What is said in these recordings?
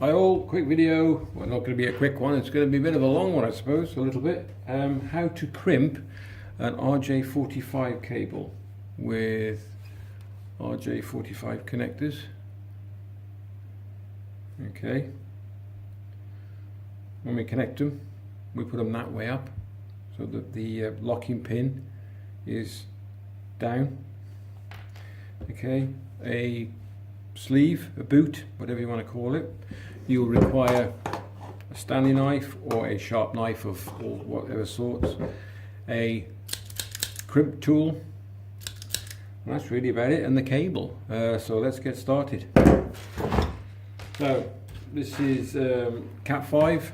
Hi all, quick video. Well, not going to be a quick one, it's going to be a bit of a long one I suppose, a little bit. How to crimp an RJ45 cable with RJ45 connectors. Okay. When we connect them, we put them that way up so that the locking pin is down. Okay. A sleeve, a boot, whatever you want to call it. You'll require a Stanley knife or a sharp knife of whatever sorts, a crimp tool, and that's really about it, and the cable. So let's get started. So this is CAT5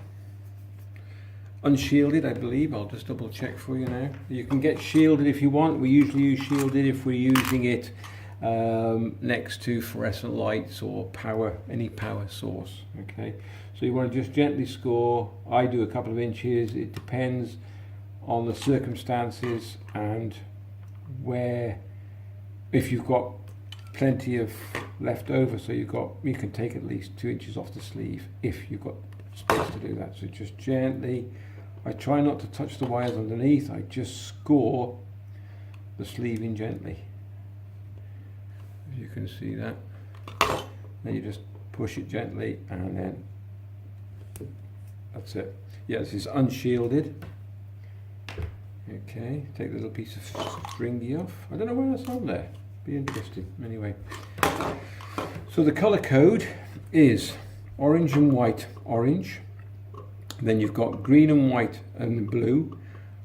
unshielded, I believe. I'll just double check for you now. You can get shielded if you want. We usually use shielded if we're using it next to fluorescent lights or any power source. Okay, so you want to just gently score. I do a couple of inches. It depends on the circumstances and where, if you've got plenty of left over, so you can take at least 2 inches off the sleeve if you've got space to do that. So just gently, I try not to touch the wires underneath, I just score the sleeve in gently. You can see that. Then you just push it gently and then that's it. Yeah, this is unshielded. Okay, take the little piece of stringy off. I don't know why that's on there. Be interesting. Anyway, so the color code is orange and white, orange. Then you've got green and white and blue,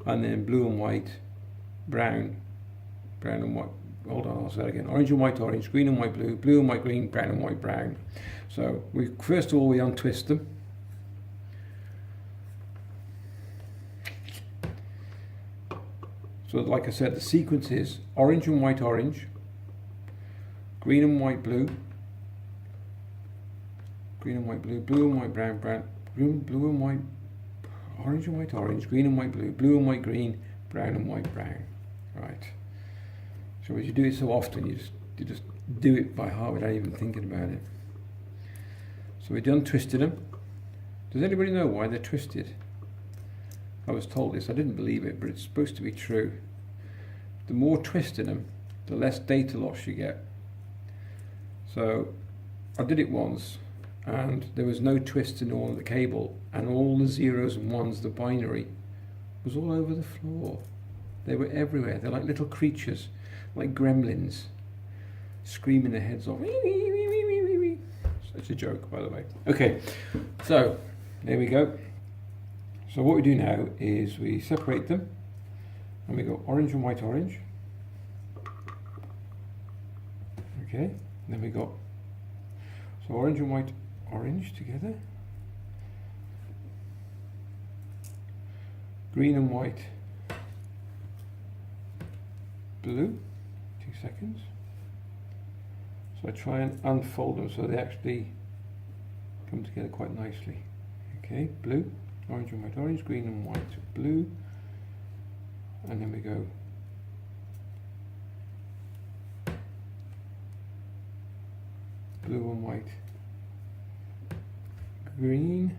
and then blue and white, brown, brown and white. Hold on, I'll say that again. Orange and white, orange, green and white, blue, blue and white, green, brown and white, brown. So first of all we untwist them. So like I said, the sequence is orange and white, orange, green and white, blue, green and white, blue, blue and white, brown, brown, blue and white, orange and white, orange, green and white, blue, blue and white, green, brown and white, brown. Right. So as you do it so often, you just do it by heart without even thinking about it. So we've done twisted them. Does anybody know why they're twisted? I was told this, I didn't believe it, but it's supposed to be true. The more twisting them, the less data loss you get. So I did it once, and there was no twist in all of the cable, and all the zeros and ones, the binary, was all over the floor. They were everywhere. They're like little creatures, like gremlins, screaming their heads off. It's a joke, by the way. Okay, so there we go. So what we do now is we separate them, and we go orange and white, orange. Okay, then we got so orange and white, orange together. Green and white, blue. 2 seconds. So I try and unfold them so they actually come together quite nicely. Okay, blue, orange and white, orange, green and white, blue, and then we go blue and white, green.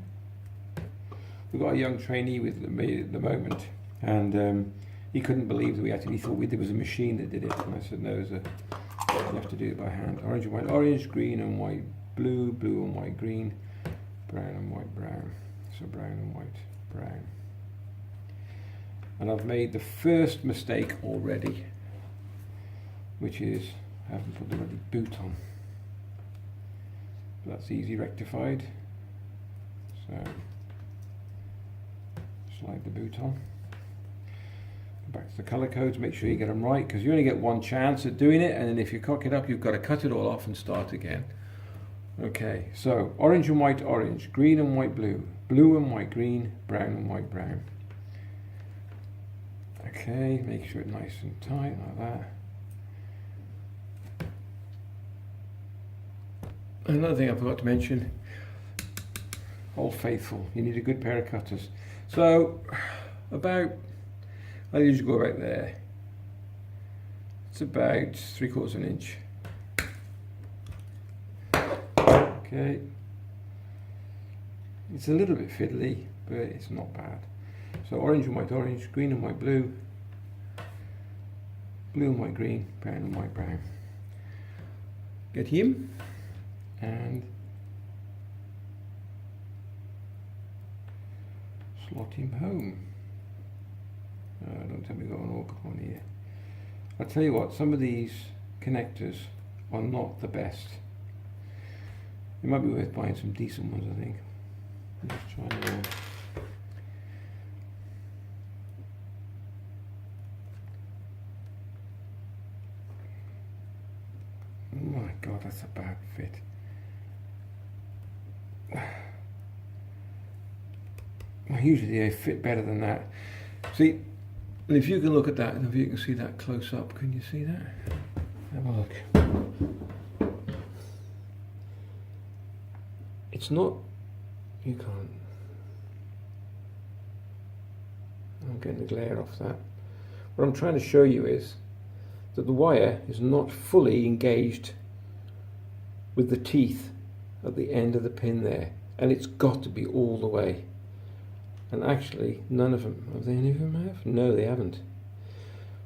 We've got a young trainee with me at the moment, and he couldn't believe that he thought there was a machine that did it, and I said no, you have to do it by hand. Orange and white, orange, green and white, blue, blue and white, green, brown and white, brown. So brown and white, brown. And I've made the first mistake already, which is I haven't put the bloody boot on. But that's easy rectified. So slide the boot on. Go back to the color codes, make sure you get them right, because you only get one chance at doing it, and then if you cock it up, you've got to cut it all off and start again. Okay, so orange and white, orange, green and white, blue, blue and white, green, brown and white, brown. Okay, make sure it's nice and tight like that. Another thing I forgot to mention, Old Faithful, you need a good pair of cutters. So I usually go right there. It's about 3/4 inch. Okay, It's a little bit fiddly, but it's not bad. So orange and white orange, green and white blue, blue and white green, brown and white brown. Get him and slot him home. Don't tell me I've got an awkward one here. I'll tell you what, some of these connectors are not the best. It might be worth buying some decent ones, I think. Let's try one. Oh my god, that's a bad fit. Usually they fit better than that. See, and if you can look at that, and if you can see that close up, can you see that? Have a look. It's not, you can't. I'm getting the glare off that. What I'm trying to show you is that the wire is not fully engaged with the teeth at the end of the pin there, and it's got to be all the way. And actually, none of them, have they, any of them have? No, they haven't.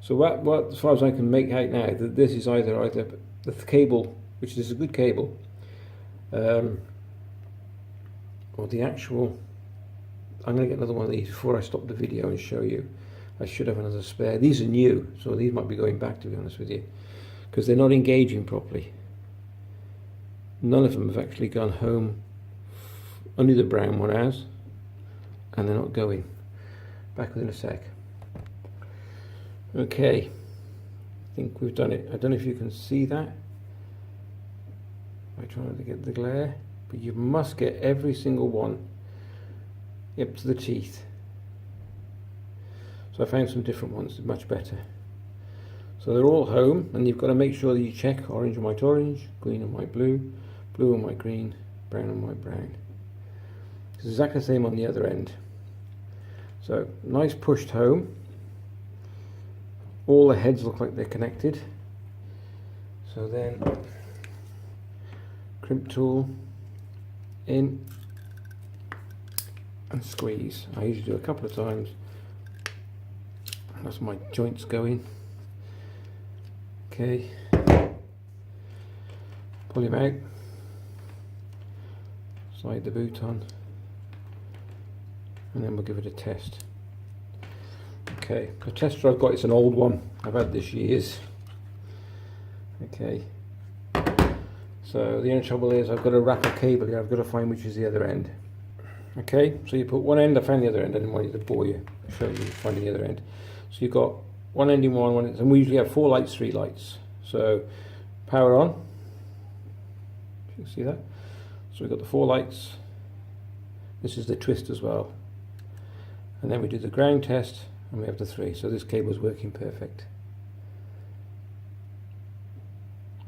So what as far as I can make out now, that this is either the cable, which is a good cable, or the actual, I'm going to get another one of these before I stop the video and show you. I should have another spare. These are new, so these might be going back, to be honest with you, because they're not engaging properly. None of them have actually gone home. Only the brown one has, and they're not going. Back within a sec. Okay, I think we've done it. I don't know if you can see that. I'm trying to get the glare, but you must get every single one up to the teeth. So I found some different ones, much better. So they're all home, and you've got to make sure that you check orange and white orange, green and white blue, blue and white green, brown and white brown. It's exactly the same on the other end. So nice pushed home. All the heads look like they're connected. So then crimp tool in and squeeze. I usually do a couple of times. That's my joints going. Okay. Pull him out. Slide the boot on. And then we'll give it a test. Okay, the tester I've got is an old one. I've had this years. Okay. So the only trouble is I've got to wrap a cable here. I've got to find which is the other end. Okay, so you put one end, I found the other end. I didn't want you to bore you. I'll show you finding the other end. So you've got one end in one, and we usually have 4 lights, 3 lights. So power on. You can see that. So we've got the 4 lights. This is the twist as well. And then we do the ground test, and we have the 3. So this cable is working perfect.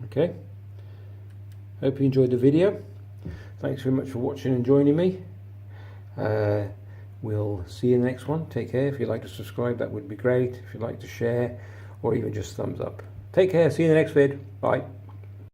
Okay. Hope you enjoyed the video. Thanks very much for watching and joining me. We'll see you in the next one. Take care. If you'd like to subscribe, that would be great. If you'd like to share, or even just thumbs up. Take care. See you in the next vid. Bye.